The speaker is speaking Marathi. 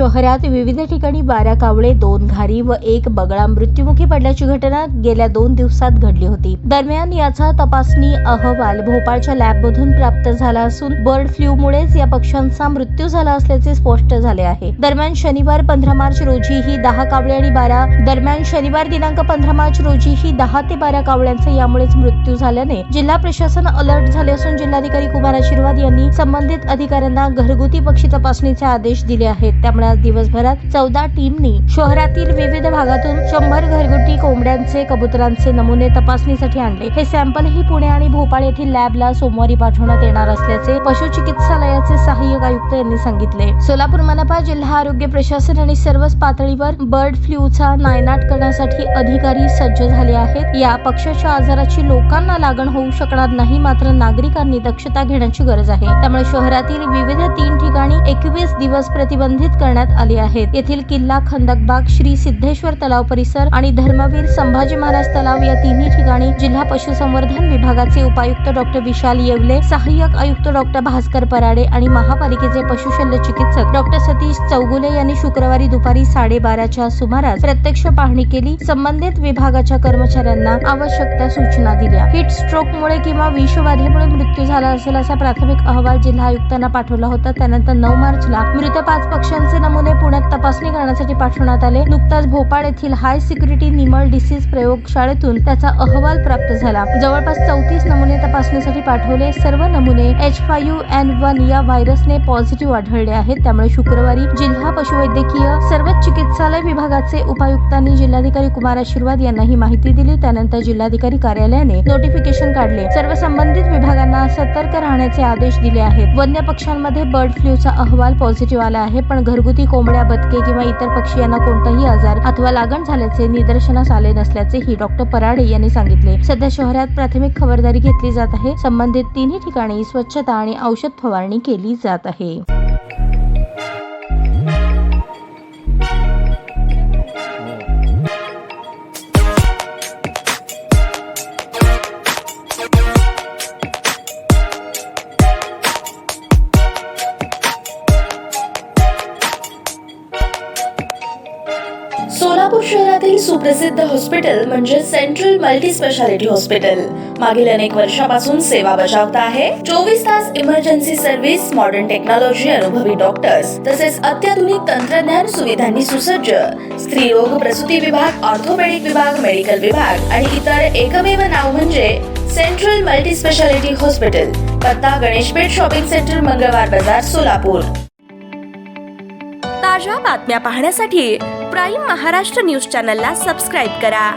शहरात विविध ठिकाणी 12 कावळे, 2 घारी व 1 बगळा मृत्युमुखी पडल्याची घटना गेल्या 2 दिवसात घडली होती। दरम्यान याचा तपासणी अहवाल भोपाळच्या लॅबमधून प्राप्त झाला असून बर्ड फ्लूमुळेच या पक्ष्यांचा मृत्यू झाला असल्याचे स्पष्ट झाले आहे। दरम्यान शनिवार 15 मार्च रोजी ही 10 कावळे आणि 12 शनिवार दिनांक 15 मार्च रोजी ही 10 ते 12 कावळ्यांचा यामुळेच मृत्यू झाल्याने जिल्हा प्रशासन अलर्ट झाले असून जिल्हाधिकारी कुमार आशीर्वाद यांनी संबंधित अधिकाऱ्यांना घरगुती पक्षी तपासणीचे आदेश दिले आहेत। त्यामुळे आज दिवसभरात 14 टीमनी शहरातील विविध भागातून 100 घरगुती कोंबड्यांचे, कबुतरांचे नमुने तपासणीसाठी आणले। हे सॅम्पलही पुणे आणि भोपाळ येथील लॅबला सोमवारी पाठवण्यात येणार असल्याचे पशु चिकित्सालयाचे सहाय्यक आयुक्त यांनी सांगितले। सोलापूर मनपा, जिल्हा आरोग्य प्रशासन आणि सर्वच पातळीवर बर्ड फ्लूचा नायनाट करण्यासाठी अधिकारी सज्ज झाले आहेत। या पक्ष्याच्या आजाराची लोकांना लागण होऊ शकणार नाही, मात्र नागरिकांनी दक्षता घेण्याची गरज आहे। त्यामुळे शहरातील विविध 3 ठिकाणी 21 दिवस प्रतिबंधित करण्यात आले आहेत। येथील किल्ला, खंडकबाग, श्री सिद्धेश्वर तलाव परिसर आणि धर्मवीर संभाजी महाराज तलाव या तिन्ही ठिकाणी जिल्हा पशुसंवर्धन विभागाचे उपायुक्त डॉक्टर विशाल येवले, सहाय्यक आयुक्त डॉक्टर भास्कर पराडे आणि महापालिकेचे पशुशल्य चिकित्सक डॉक्टर सतीश चौगुले यांनी शुक्रवारी दुपारी 12:30च्या सुमारास प्रत्यक्ष पाहणी केली। संबंधित विभागाच्या कर्मचाऱ्यांना आवश्यक त्या सूचना दिल्या। हीट स्ट्रोकमुळे किंवा विषबाधेमुळे मृत्यू झाला असेल असा प्राथमिक अहवाल जिल्हा आयुक्तांना पाठवला होता। त्यानंतर 9 मार्चला मृत 5 पक्ष्यांचे नमुने पुण्यात तपासणी करण्यासाठी पाठवण्यात आले। नुकताच भोपाळ येथील हाय सिक्युरिटी निमल डिसीज प्रयोगशाळेतून त्याचा अहवाल प्राप्त झाला। जवळपास 34 नमुने तपासणीसाठी पाठवले। सर्व नमुने H5N1 या व्हायरसने पॉझिटिव्ह आढळले आहेत। त्यामुळे शुक्रवारी जिल्हा पशुवैद्यकीय सर्वच चिकित्सालय विभागाचे उपायुक्तांनी जिल्हाधिकारी कुमार आशीर्वाद यांना ही माहिती दिली। त्यानंतर जिल्हाधिकारी कार्यालयाने नोटिफिकेशन काढले। सर्व संबंधित विभागांना सतर्क राहण्याचे आदेश दिले आहेत। वन्य पक्ष्यांमध्ये बर्ड फ्लूचा अहवाल पॉझिटिव्ह आला आहे, पण घरगुती कोंबड्या, बदके किंवा इतर पक्षी यांना कोणताही आजार अथवा लागण झाल्याचे निदर्शनास आले नसल्याचेही डॉक्टर पराडे यांनी सांगितले। सध्या शहरात प्राथमिक खबरदारी घेतली जात आहे। संबंधित तिन्ही ठिकाणी स्वच्छता आणि औषध फवारणी केली जात आहे। सोलापूर शहरातील सुप्रसिद्ध हॉस्पिटल म्हणजे सेंट्रल मल्टी स्पेशालिटी हॉस्पिटल मागील अनेक वर्षापासून सेवा बजावत आहे। 24 तास इमर्जन्सी सर्व्हिस, मॉडर्न टेक्नॉलॉजी, अनुभवी डॉक्टर्स तसेच अत्याधुनिक तंत्रज्ञान सुविधांनी सुसज्ज स्त्रीरोग, प्रसूती विभाग, ऑर्थोपेडिक विभाग, मेडिकल विभाग आणि इतर एकमेव नाव म्हणजे सेंट्रल मल्टी स्पेशालिटी हॉस्पिटल। पत्ता गणेशपेठ शॉपिंग सेंटर, मंगळवार बाजार, सोलापूर। ताज्या बातम्या पाहण्यासाठी प्राईम महाराष्ट्र न्यूज चॅनलला सबस्क्राईब करा।